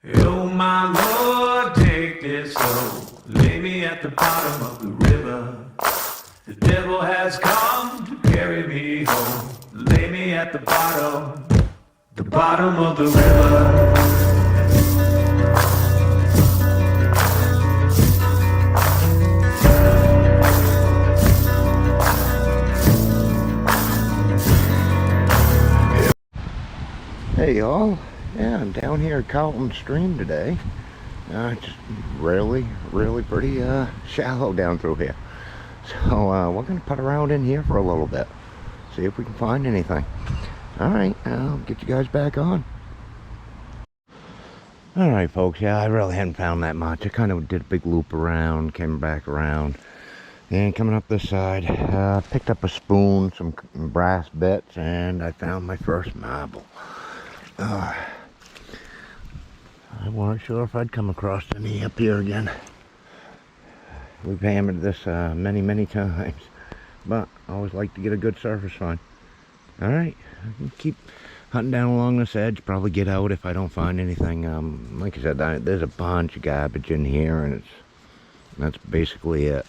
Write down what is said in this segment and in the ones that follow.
Oh my Lord, take this soul, lay me at the bottom of the river. The devil has come to carry me home, lay me at the bottom of the river. Hey y'all, yeah, I'm down here at Carlton Stream today. It's really pretty shallow down through here. So we're gonna put around in here for a little bit, see if we can find anything. Alright, I'll get you guys back on. Alright folks, yeah, I really hadn't found that much. I kind of did a big loop around, came back around, and coming up this side, picked up a spoon, some brass bits, and I found my first marble. I weren't sure if I'd come across any up here again. We've hammered this many times, but I always like to get a good surface find. Alright, I can keep hunting down along this edge, probably get out if I don't find anything. Like I said, there's a bunch of garbage in here, and that's basically it.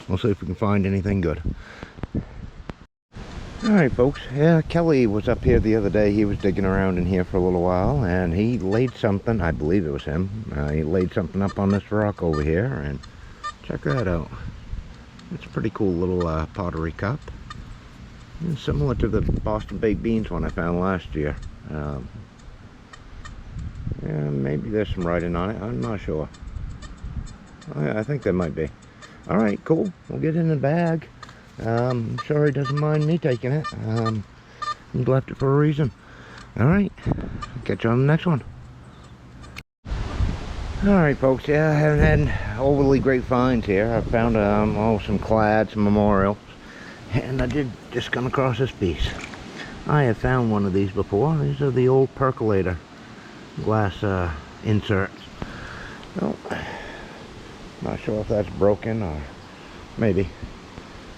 We'll see if we can find anything good. Alright folks, yeah, Kelly was up here the other day. He was digging around in here for a little while, and he laid something, I believe it was him, he laid something up on this rock over here, and check that out. It's a pretty cool little pottery cup. It's similar to the Boston baked beans one I found last year. Yeah, maybe there's some writing on it, I'm not sure. I think there might be. Alright, cool, we'll get in the bag. I'm sure he doesn't mind me taking it. He left it for a reason. Alright, catch you on the next one. Alright folks, yeah, I haven't had overly great finds here. I found some clad, some memorials, and I did just come across this piece. I have found one of these before. These are the old percolator glass inserts. Well, not sure if that's broken or maybe.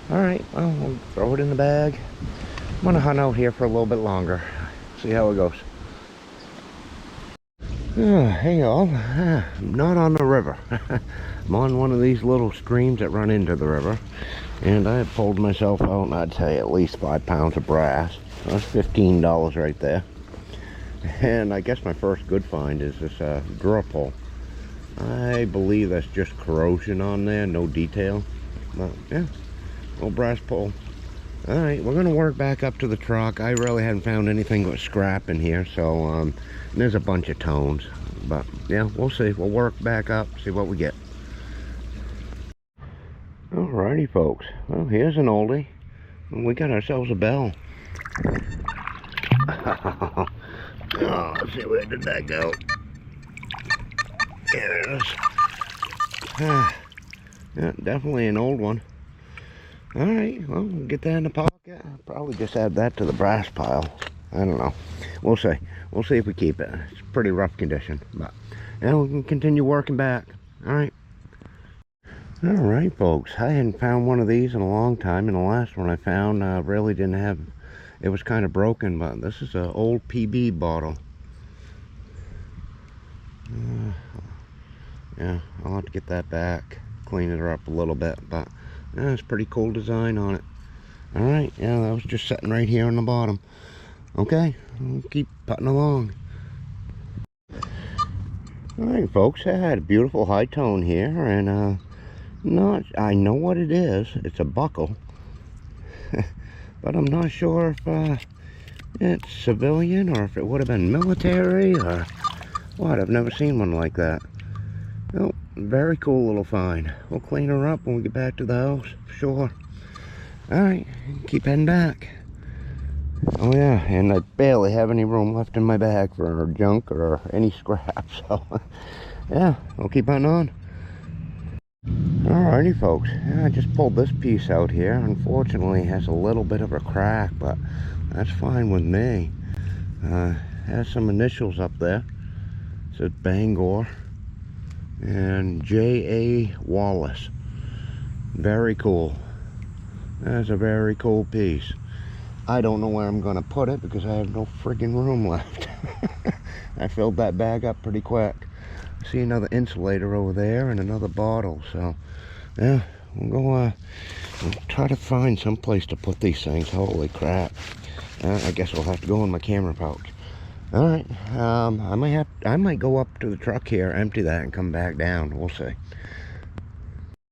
Alright, well, we'll throw it in the bag. I'm going to hunt out here for a little bit longer. See how it goes. Hey y'all, I'm not on the river. I'm on one of these little streams that run into the river. And I have pulled myself out, I'd say at least 5 pounds of brass. That's $15 right there. And I guess my first good find is this drawer pull. I believe that's just corrosion on there, no detail. But yeah. Old brass pole. Alright, we're going to work back up to the truck. I really haven't found anything with scrap in here, so there's a bunch of tones. But yeah, we'll see. We'll work back up, see what we get. Alrighty folks, well here's an oldie. We got ourselves a bell. Oh, let's see, where did that go? There it is. Yeah, definitely an old one. Alright, well, we'll get that in the pocket. I'll probably just add that to the brass pile. I don't know. We'll see. We'll see if we keep it. It's pretty rough condition. But, yeah, we can continue working back. Alright. Alright, folks. I hadn't found one of these in a long time. And the last one I found really didn't have... It was kind of broken, but this is an old PB bottle. Yeah, I'll have to get that back. Clean it up a little bit, but... Yeah, it's a pretty cool design on it. Alright, yeah, that was just sitting right here on the bottom. Okay, we'll keep putting along. Alright folks, I had a beautiful high tone here, and I know what it is. It's a buckle. But I'm not sure if it's civilian or if it would have been military or what. I've never seen one like that. Nope. Very cool little find. We'll clean her up when we get back to the house, sure. Alright, keep heading back. Oh yeah, and I barely have any room left in my bag for junk or any scrap, so yeah, we'll keep on. Alrighty folks, yeah, I just pulled this piece out here. Unfortunately it has a little bit of a crack, but that's fine with me. Has some initials up there. It says Bangor and J.A. Wallace. Very cool. That's a very cool piece. I don't know where I'm gonna put it because I have no friggin' room left. I filled that bag up pretty quick. See another insulator over there and another bottle. So, yeah, we'll go we'll try to find some place to put these things. Holy crap. I guess I'll have to go in my camera pouch. All right, I might go up to the truck here, empty that, and come back down. We'll see.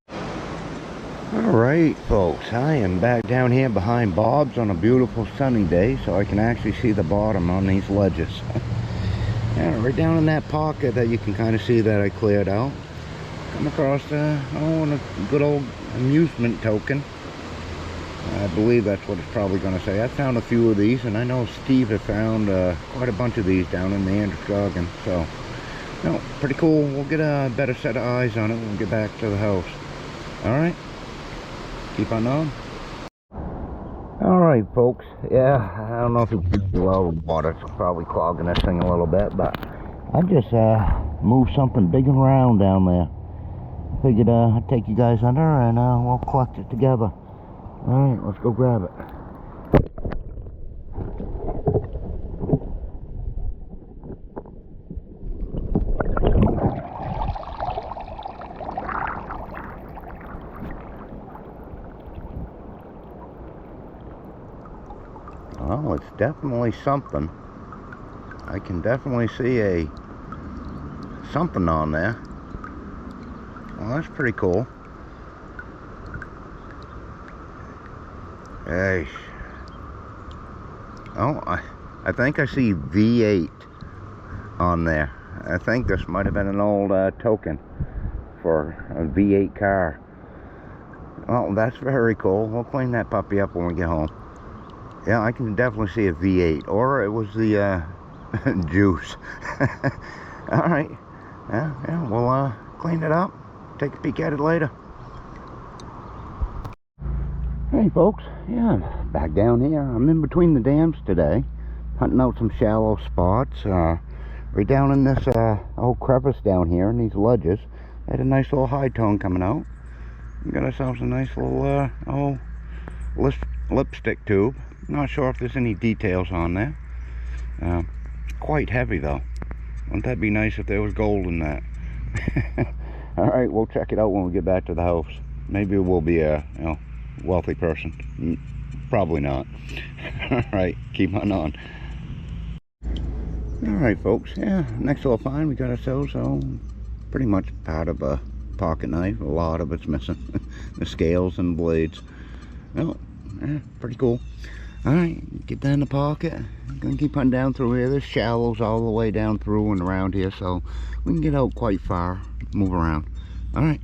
All right, folks, I am back down here behind Bob's on a beautiful sunny day, so I can actually see the bottom on these ledges. Yeah, right down in that pocket that you can kind of see that I cleared out. Come across a good old amusement token. I believe that's what it's probably going to say. I found a few of these, and I know Steve had found quite a bunch of these down in the Androscoggin. So, no, pretty cool. We'll get a better set of eyes on it when we get back to the house. All right, keep on on. All right, folks. Yeah, I don't know if it's well water. It's probably clogging this thing a little bit, but I just moved something big and round down there. Figured I'd take you guys under and we'll collect it together. Alright, let's go grab it. Well, it's definitely something. I can definitely see something on there. Well, that's pretty cool. Hey. Oh, I think I see V8 on there. I think this might have been an old token for a V8 car. Oh, that's very cool. We'll clean that puppy up when we get home. Yeah, I can definitely see a V8. Or it was the juice. Alright. Yeah, we'll clean it up. Take a peek at it later. Hey folks, yeah, I'm back down here. I'm in between the dams today, hunting out some shallow spots. Right down in this old crevice down here in these ledges. Had a nice little high tone coming out. We got ourselves a nice little lipstick tube. Not sure if there's any details on there. Quite heavy though. Wouldn't that be nice if there was gold in that? All right, we'll check it out when we get back to the house. Maybe we'll be a wealthy person. Probably not. All right, keep on. All right, folks. Yeah, next little find we got ourselves pretty much part of a pocket knife. A lot of it's missing. The scales and blades. Well, yeah, pretty cool. All right, get that in the pocket. I'm gonna keep on down through here. There's shallows all the way down through and around here, so we can get out quite far, move around. All right.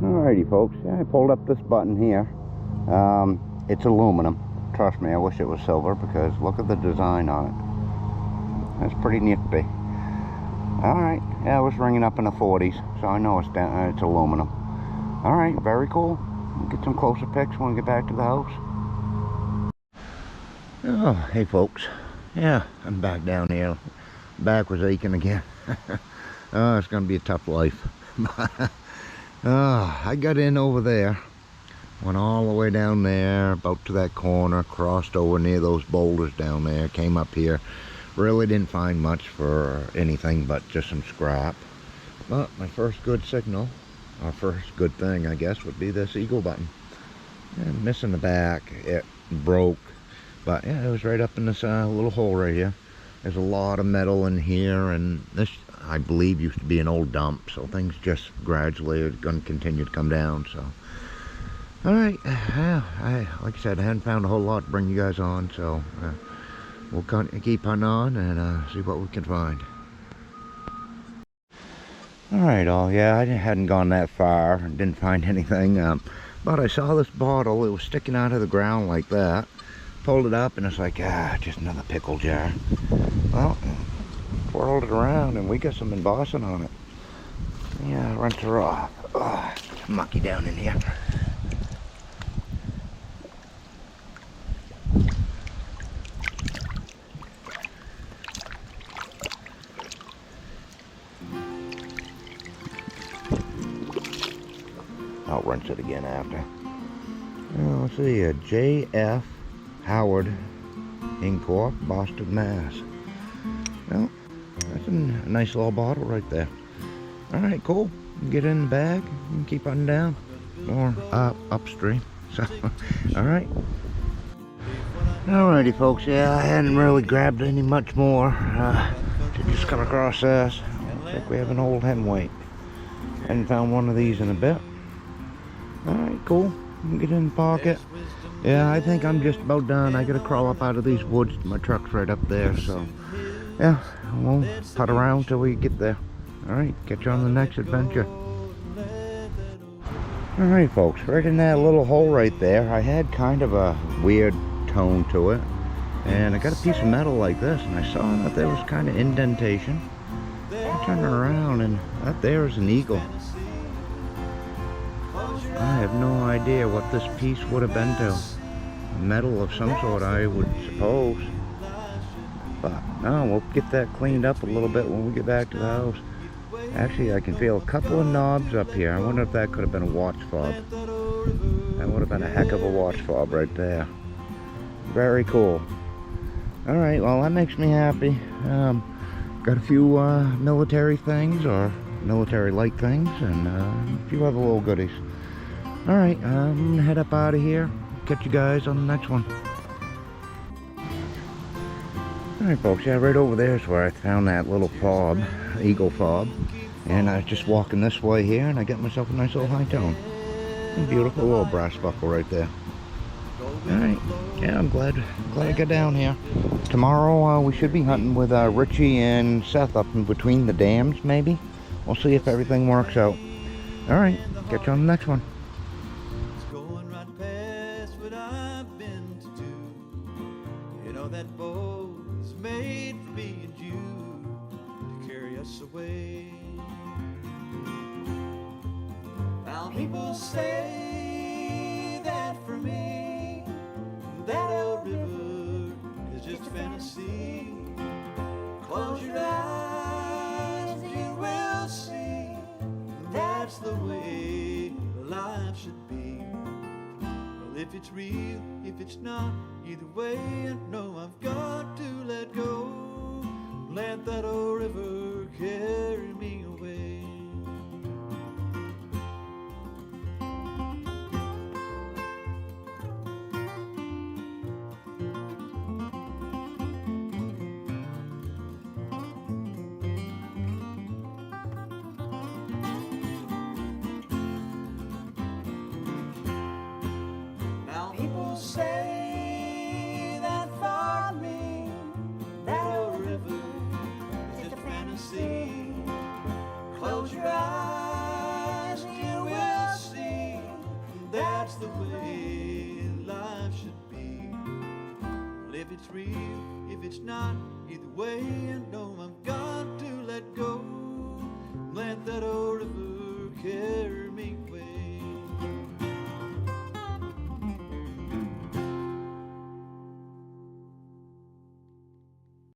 Alrighty, folks. Yeah, I pulled up this button here. It's aluminum. Trust me, I wish it was silver because look at the design on it. That's pretty nifty. Alright, yeah, it was ringing up in the 40s, so I know it's aluminum. Alright, very cool. We'll get some closer pics when we get back to the house. Oh, hey folks. Yeah, I'm back down here. Back was aching again. Oh, it's gonna be a tough life. I got in over there, went all the way down there, about to that corner, crossed over near those boulders down there, came up here. Really didn't find much for anything but just some scrap. But my first good signal, our first good thing, I guess, would be this eagle button. And missing the back, it broke. But yeah, it was right up in this little hole right here. There's a lot of metal in here, and this, I believe, used to be an old dump, so things just gradually are going to continue to come down. So, all right, like I said, I hadn't found a whole lot to bring you guys on, so we'll keep on and see what we can find. All right, yeah, I hadn't gone that far and didn't find anything, but I saw this bottle. It was sticking out of the ground like that. Pulled it up and it's like, just another pickle jar. Well, twirled it around and we got some embossing on it. Yeah, rinse her off. Oh, it's mucky down in here. I'll rinse it again after. Let's see, J.F. Howard in Cork, Boston, Mass. Well, that's a nice little bottle right there. Alright, cool. Get in the bag and keep on down. Or upstream. So, alright. Alrighty, folks. Yeah, I hadn't really grabbed any much more. To just come across this. I think we have an old hen weight. Hadn't found one of these in a bit. Alright, cool. Get in the pocket. Yeah, I think I'm just about done. I gotta crawl up out of these woods. My truck's right up there, so yeah, we'll putt around till we get there. Alright, catch you on the next adventure. Alright, folks, right in that little hole right there, I had kind of a weird tone to it. And I got a piece of metal like this, and I saw that there was kind of indentation. I turned around, and that there is an eagle. I have no idea what this piece would have been to. Metal of some sort, I would suppose. But no, we'll get that cleaned up a little bit when we get back to the house. Actually, I can feel a couple of knobs up here. I wonder if that could have been a watch fob. That would have been a heck of a watch fob right there. Very cool. Alright, well, that makes me happy. Got a few military things, or military-like things, and a few other little goodies. Alright, I'm gonna head up out of here. Catch you guys on the next one. Alright, folks, yeah, right over there is where I found that little fob, eagle fob. And I was just walking this way here, and I got myself a nice little high tone. A beautiful little brass buckle right there. Alright, yeah, I'm glad I got down here. Tomorrow we should be hunting with Richie and Seth up in between the dams, maybe. We'll see if everything works out. Alright, catch you on the next one. That boat is made for me and you to carry us away. Now people say that for me, that old river is just a fantasy. Close your eyes and you will see that's the way life should be. Well, if it's real, if it's not, either way, I know I've got to let go. Let that old river carry me away. Now people say close your eyes and you will see that's the way life should be. Well, if it's real, if it's not, either way, I know I've got to let go. Let that old river carry